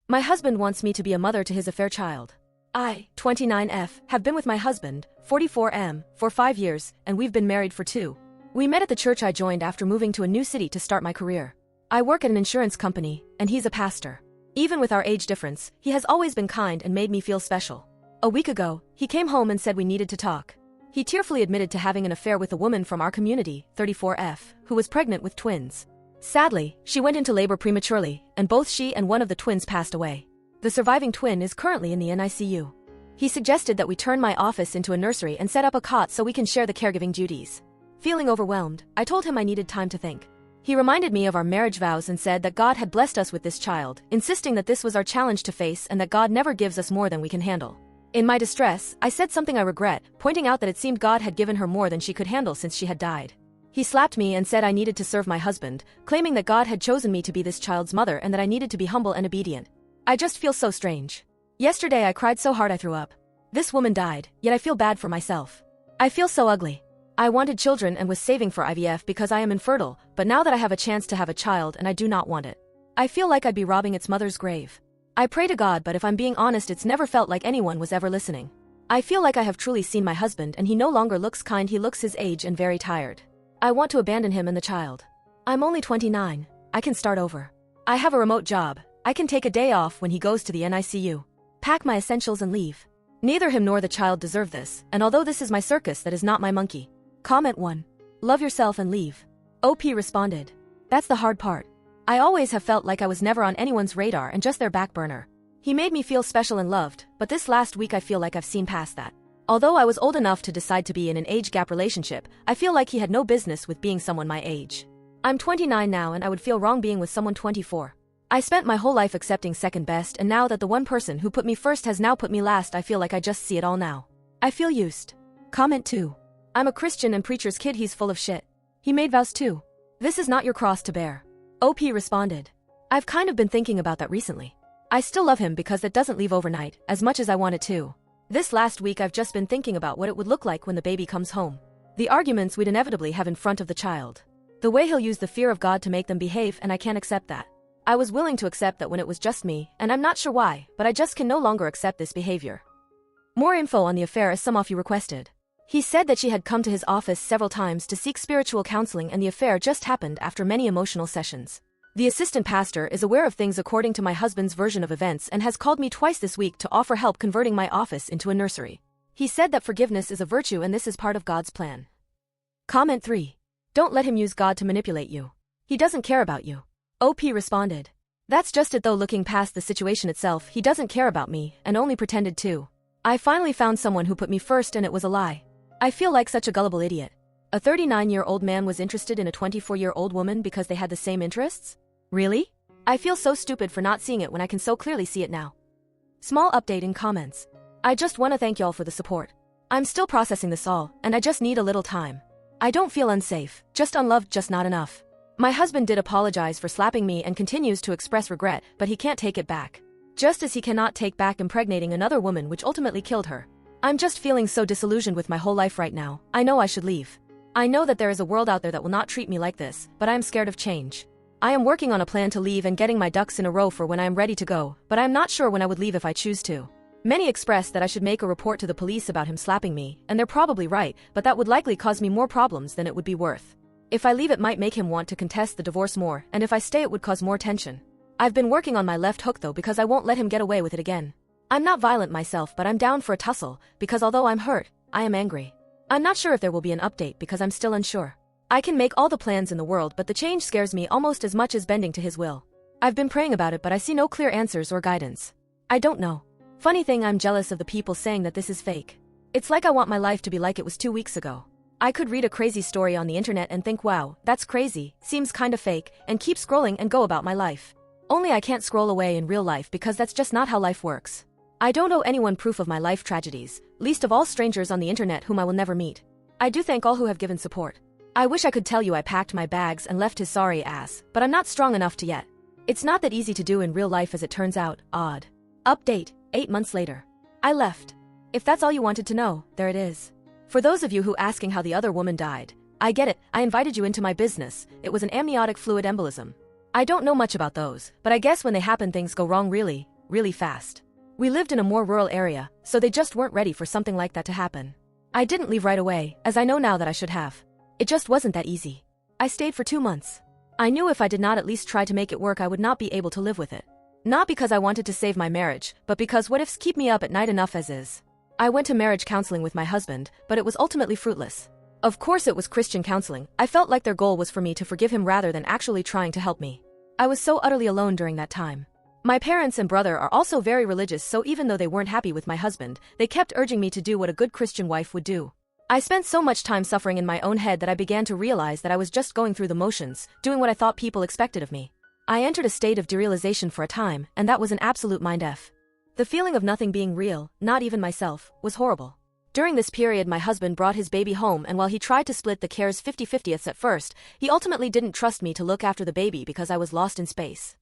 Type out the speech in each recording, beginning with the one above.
My husband wants me to be a mother to his affair child. I, 29F, have been with my husband, 44M, for 5 years, and we've been married for 2. We met at the church I joined after moving to a new city to start my career. I work at an insurance company, and he's a pastor. Even with our age difference, he has always been kind and made me feel special. A week ago, he came home and said we needed to talk. He tearfully admitted to having an affair with a woman from our community, 34F, who was pregnant with twins. Sadly, she went into labor prematurely, and both she and one of the twins passed away. The surviving twin is currently in the NICU. He suggested that we turn my office into a nursery and set up a cot so we can share the caregiving duties. Feeling overwhelmed, I told him I needed time to think. He reminded me of our marriage vows and said that God had blessed us with this child, insisting that this was our challenge to face and that God never gives us more than we can handle. In my distress, I said something I regret, pointing out that it seemed God had given her more than she could handle since she had died. He slapped me and said I needed to serve my husband, claiming that God had chosen me to be this child's mother and that I needed to be humble and obedient. I just feel so strange. Yesterday I cried so hard I threw up. This woman died, yet I feel bad for myself. I feel so ugly. I wanted children and was saving for IVF because I am infertile, but now that I have a chance to have a child and I do not want it. I feel like I'd be robbing its mother's grave. I pray to God, but if I'm being honest, it's never felt like anyone was ever listening. I feel like I have truly seen my husband and he no longer looks kind, he looks his age and very tired. I want to abandon him and the child. I'm only 29. I can start over. I have a remote job. I can take a day off when he goes to the NICU. Pack my essentials and leave. Neither him nor the child deserve this, and although this is my circus, that is not my monkey. Comment 1. Love yourself and leave. OP responded. That's the hard part. I always have felt like I was never on anyone's radar and just their back burner. He made me feel special and loved, but this last week I feel like I've seen past that. Although I was old enough to decide to be in an age gap relationship, I feel like he had no business with being someone my age. I'm 29 now and I would feel wrong being with someone 24. I spent my whole life accepting second best, and now that the one person who put me first has now put me last, I feel like I just see it all now. I feel used. Comment 2. I'm a Christian and preacher's kid, he's full of shit. He made vows too. This is not your cross to bear. OP responded. I've kind of been thinking about that recently. I still love him because that doesn't leave overnight, as much as I want it to. This last week I've just been thinking about what it would look like when the baby comes home. The arguments we'd inevitably have in front of the child. The way he'll use the fear of God to make them behave, and I can't accept that. I was willing to accept that when it was just me, and I'm not sure why, but I just can no longer accept this behavior. More info on the affair as some of you requested. He said that she had come to his office several times to seek spiritual counseling, and the affair just happened after many emotional sessions. The assistant pastor is aware of things according to my husband's version of events and has called me twice this week to offer help converting my office into a nursery. He said that forgiveness is a virtue and this is part of God's plan. Comment 3. Don't let him use God to manipulate you. He doesn't care about you. OP responded. That's just it though, looking past the situation itself, he doesn't care about me and only pretended to. I finally found someone who put me first and it was a lie. I feel like such a gullible idiot. A 39-year-old man was interested in a 24-year-old woman because they had the same interests? Really? I feel so stupid for not seeing it when I can so clearly see it now. Small update in comments. I just want to thank y'all for the support. I'm still processing this all, and I just need a little time. I don't feel unsafe, just unloved, just not enough. My husband did apologize for slapping me and continues to express regret, but he can't take it back. Just as he cannot take back impregnating another woman, which ultimately killed her. I'm just feeling so disillusioned with my whole life right now. I know I should leave. I know that there is a world out there that will not treat me like this, but I am scared of change. I am working on a plan to leave and getting my ducks in a row for when I am ready to go, but I am not sure when I would leave if I choose to. Many expressed that I should make a report to the police about him slapping me, and they're probably right, but that would likely cause me more problems than it would be worth. If I leave, it might make him want to contest the divorce more, and if I stay, it would cause more tension. I've been working on my left hook though, because I won't let him get away with it again. I'm not violent myself, but I'm down for a tussle, because although I'm hurt, I am angry. I'm not sure if there will be an update because I'm still unsure. I can make all the plans in the world, but the change scares me almost as much as bending to his will. I've been praying about it, but I see no clear answers or guidance. I don't know. Funny thing, I'm jealous of the people saying that this is fake. It's like I want my life to be like it was 2 weeks ago. I could read a crazy story on the internet and think, wow, that's crazy, seems kinda fake, and keep scrolling and go about my life. Only I can't scroll away in real life because that's just not how life works. I don't owe anyone proof of my life tragedies, least of all strangers on the internet whom I will never meet. I do thank all who have given support. I wish I could tell you I packed my bags and left his sorry ass, but I'm not strong enough to yet. It's not that easy to do in real life as it turns out. Odd. Update, 8 months later. I left. If that's all you wanted to know, there it is. For those of you who asking how the other woman died, I get it, I invited you into my business, it was an amniotic fluid embolism. I don't know much about those, but I guess when they happen things go wrong really. really fast. We lived in a more rural area, so they just weren't ready for something like that to happen. I didn't leave right away, as I know now that I should have. It just wasn't that easy. I stayed for 2 months. I knew if I did not at least try to make it work, I would not be able to live with it. Not because I wanted to save my marriage, but because what ifs keep me up at night enough as is. I went to marriage counseling with my husband, but it was ultimately fruitless. Of course it was Christian counseling. I felt like their goal was for me to forgive him rather than actually trying to help me. I was so utterly alone during that time. My parents and brother are also very religious, so even though they weren't happy with my husband, they kept urging me to do what a good Christian wife would do. I spent so much time suffering in my own head that I began to realize that I was just going through the motions, doing what I thought people expected of me. I entered a state of derealization for a time, and that was an absolute mind F. The feeling of nothing being real, not even myself, was horrible. During this period, my husband brought his baby home, and while he tried to split the cares 50-50 at first, he ultimately didn't trust me to look after the baby because I was lost in space.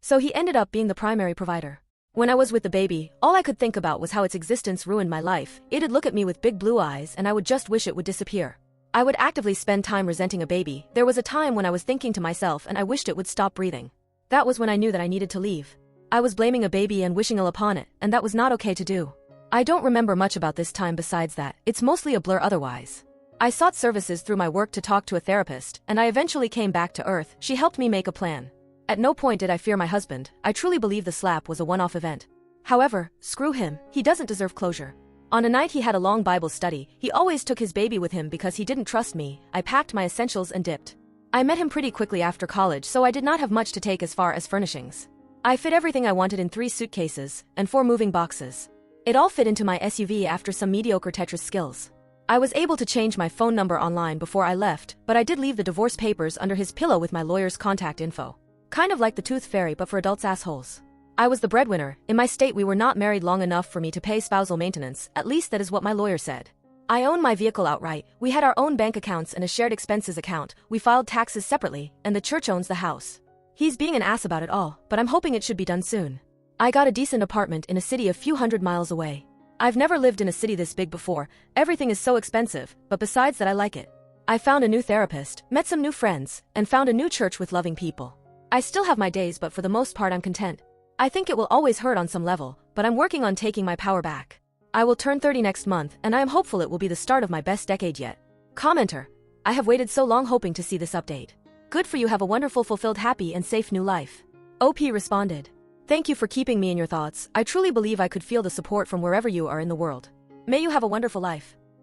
So he ended up being the primary provider. When I was with the baby, all I could think about was how its existence ruined my life. It'd look at me with big blue eyes, and I would just wish it would disappear. I would actively spend time resenting a baby. There was a time when I was thinking to myself and I wished it would stop breathing. That was when I knew that I needed to leave. I was blaming a baby and wishing ill upon it, and that was not okay to do. I don't remember much about this time besides that. It's mostly a blur otherwise. I sought services through my work to talk to a therapist, and I eventually came back to earth. She helped me make a plan. At no point did I fear my husband. I truly believe the slap was a one-off event. However, screw him, he doesn't deserve closure. On a night he had a long Bible study, he always took his baby with him because he didn't trust me. I packed my essentials and dipped. I met him pretty quickly after college, so I did not have much to take as far as furnishings. I fit everything I wanted in 3 suitcases and 4 moving boxes. It all fit into my SUV after some mediocre Tetris skills. I was able to change my phone number online before I left, but I did leave the divorce papers under his pillow with my lawyer's contact info. Kind of like the Tooth Fairy, but for adults' assholes. I was the breadwinner. In my state, we were not married long enough for me to pay spousal maintenance. At least that is what my lawyer said. I own my vehicle outright. We had our own bank accounts and a shared expenses account. We filed taxes separately, and the church owns the house. He's being an ass about it all, but I'm hoping it should be done soon. I got a decent apartment in a city a few hundred miles away. I've never lived in a city this big before. Everything is so expensive, but besides that, I like it. I found a new therapist, met some new friends, and found a new church with loving people. I still have my days, but for the most part I'm content. I think it will always hurt on some level, but I'm working on taking my power back. I will turn 30 next month, and I am hopeful it will be the start of my best decade yet. Commenter: I have waited so long hoping to see this update. Good for you, have a wonderful, fulfilled, happy, and safe new life. OP responded: Thank you for keeping me in your thoughts. I truly believe I could feel the support from wherever you are in the world. May you have a wonderful life.